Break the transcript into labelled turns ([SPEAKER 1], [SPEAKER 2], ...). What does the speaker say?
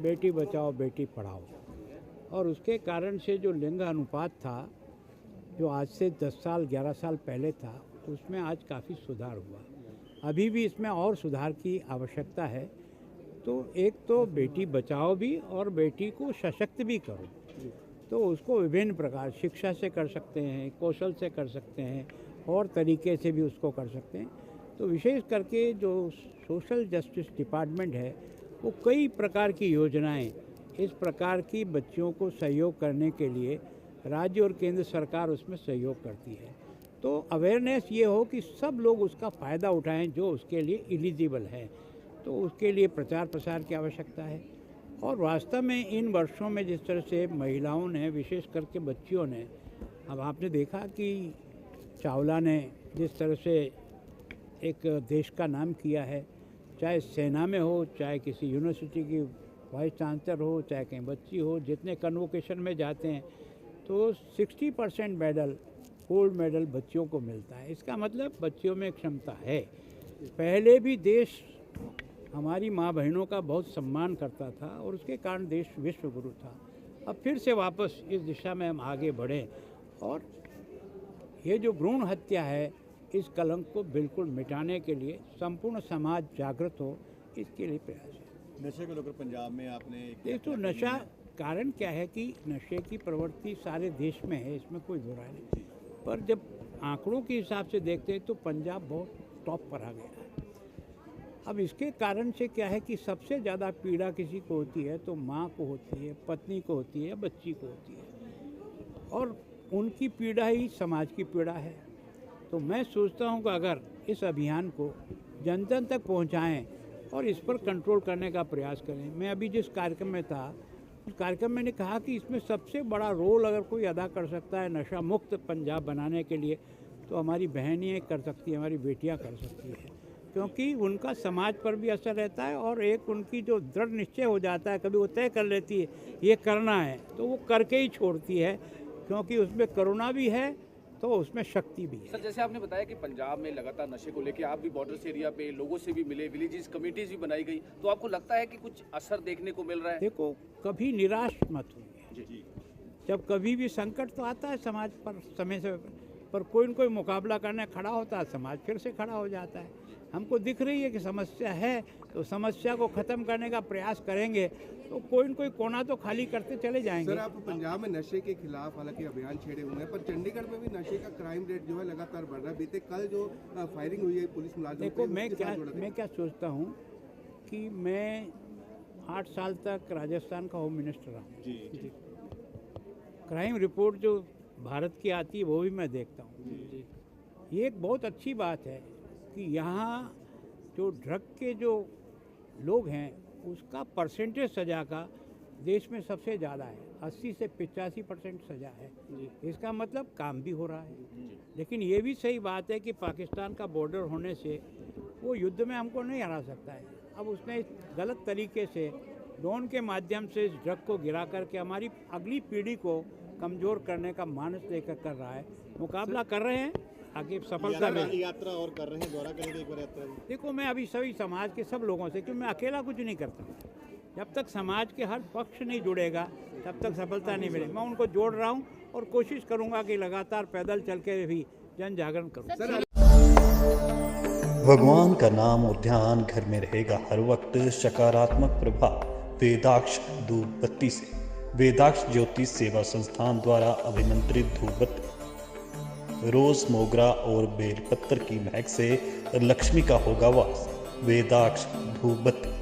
[SPEAKER 1] बेटी बचाओ बेटी पढ़ाओ, और उसके कारण से जो लिंग अनुपात था जो आज से 10 साल 11 साल पहले था, उसमें आज काफ़ी सुधार हुआ। अभी भी इसमें और सुधार की आवश्यकता है। तो एक तो बेटी बचाओ भी और बेटी को सशक्त भी करो, तो उसको विभिन्न प्रकार शिक्षा से कर सकते हैं, कौशल से कर सकते हैं, और तरीके से भी उसको कर सकते हैं। तो विशेष करके जो सोशल जस्टिस डिपार्टमेंट है वो कई प्रकार की योजनाएं इस प्रकार की बच्चियों को सहयोग करने के लिए राज्य और केंद्र सरकार उसमें सहयोग करती है। तो अवेयरनेस ये हो कि सब लोग उसका फ़ायदा उठाएं जो उसके लिए एलिजिबल है, तो उसके लिए प्रचार प्रसार की आवश्यकता है। और वास्तव में इन वर्षों में जिस तरह से महिलाओं ने, विशेष करके बच्चियों ने, अब आपने देखा कि चावला ने जिस तरह से एक देश का नाम किया है, चाहे सेना में हो, चाहे किसी यूनिवर्सिटी की वाइस चांसलर हो, चाहे कहीं बच्ची हो, जितने कन्वोकेशन में जाते हैं तो 60% मेडल, गोल्ड मेडल बच्चियों को मिलता है। इसका मतलब बच्चियों में क्षमता है। पहले भी देश हमारी माँ बहनों का बहुत सम्मान करता था और उसके कारण देश विश्व गुरु था। अब फिर से वापस इस दिशा में हम आगे बढ़ें और ये जो भ्रूण हत्या है इस कलंक को बिल्कुल मिटाने के लिए संपूर्ण समाज जागृत हो, इसके लिए प्रयास है।
[SPEAKER 2] नशे को लेकर पंजाब में आपने
[SPEAKER 1] ये तो नशा कारण क्या है कि नशे की प्रवृत्ति सारे देश में है, इसमें कोई बुराई नहीं, पर जब आंकड़ों के हिसाब से देखते हैं तो पंजाब बहुत टॉप पर आ गया है। अब इसके कारण से क्या है कि सबसे ज़्यादा पीड़ा किसी को होती है तो माँ को होती है, पत्नी को होती है, बच्ची को होती है, और उनकी पीड़ा ही समाज की पीड़ा है। तो मैं सोचता हूँ कि अगर इस अभियान को जन जन तक पहुँचाएँ और इस पर कंट्रोल करने का प्रयास करें। मैं अभी जिस कार्यक्रम में था उस कार्यक्रम में मैंने कहा कि इसमें सबसे बड़ा रोल अगर कोई अदा कर सकता है नशा मुक्त पंजाब बनाने के लिए तो हमारी बहनें कर सकती हैं, हमारी बेटियां कर सकती हैं, क्योंकि उनका समाज पर भी असर रहता है और एक उनकी जो दृढ़ निश्चय हो जाता है, कभी वो तय कर लेती है ये करना है तो वो करके ही छोड़ती है, क्योंकि उसमें करुणा भी है तो उसमें शक्ति भी है।
[SPEAKER 3] सर, जैसे आपने बताया कि पंजाब में लगातार नशे को लेकर आप भी बॉर्डर्स एरिया पे लोगों से भी मिले, विलेजेस कमेटीज भी बनाई गई, तो आपको लगता है कि कुछ असर देखने को मिल रहा है?
[SPEAKER 1] देखो, कभी निराश मत होइए। जब कभी भी संकट तो आता है समाज पर समय से, पर कोई न कोई मुकाबला करने खड़ा होता है, समाज फिर से खड़ा हो जाता है। हमको दिख रही है कि समस्या है तो समस्या को ख़त्म करने का प्रयास करेंगे तो कोई न कोई कोना तो खाली करते चले जाएंगे।
[SPEAKER 4] सर, आप पंजाब में नशे के खिलाफ हालांकि अभियान छेड़े हुए हैं, पर चंडीगढ़ में भी नशे का क्राइम रेट जो है लगातार बढ़ रहा है। बीते कल जो फायरिंग हुई है पुलिस मुलाजिम,
[SPEAKER 1] देखो मैं क्या सोचता हूँ कि मैं 8 साल तक राजस्थान का होम मिनिस्टर रहा हूँ जी। क्राइम रिपोर्ट जो भारत की आती है वो भी मैं देखता हूँ। ये एक बहुत अच्छी बात है कि यहाँ जो ड्रग के जो लोग हैं उसका परसेंटेज सज़ा का देश में सबसे ज़्यादा है, 80 से 85% सज़ा है। इसका मतलब काम भी हो रहा है। लेकिन ये भी सही बात है कि पाकिस्तान का बॉर्डर होने से वो युद्ध में हमको नहीं हरा सकता है। अब उसने गलत तरीके से ड्रोन के माध्यम से इस ड्रग को गिरा करके हमारी अगली पीढ़ी को कमज़ोर करने का मानस लेकर कर रहा है। मुकाबला कर रहे हैं, आगे सफलता में
[SPEAKER 2] यात्रा और कर रहे हैं, दौरा करेंगे एक बार यात्रा।
[SPEAKER 1] देखो, मैं अभी सभी समाज के सब लोगों से, क्योंकि मैं अकेला कुछ नहीं करता, जब तक समाज के हर पक्ष नहीं जुड़ेगा तब तक सफलता नहीं मिलेगी। मैं उनको जोड़ रहा हूँ और कोशिश करूँगा कि लगातार पैदल चल के भी जन जागरण करूँ।
[SPEAKER 5] भगवान का नाम और ध्यान घर में रहेगा हर वक्त। सकारात्मक प्रभाव वेदाक्ष धूप बत्ती से। वेदाक्ष ज्योति सेवा संस्थान द्वारा अभिमंत्रित धूप बत्ती रोज, मोगरा और बेलपत्र की महक से लक्ष्मी का होगा वास। वेदाक्ष धूप बत्ती।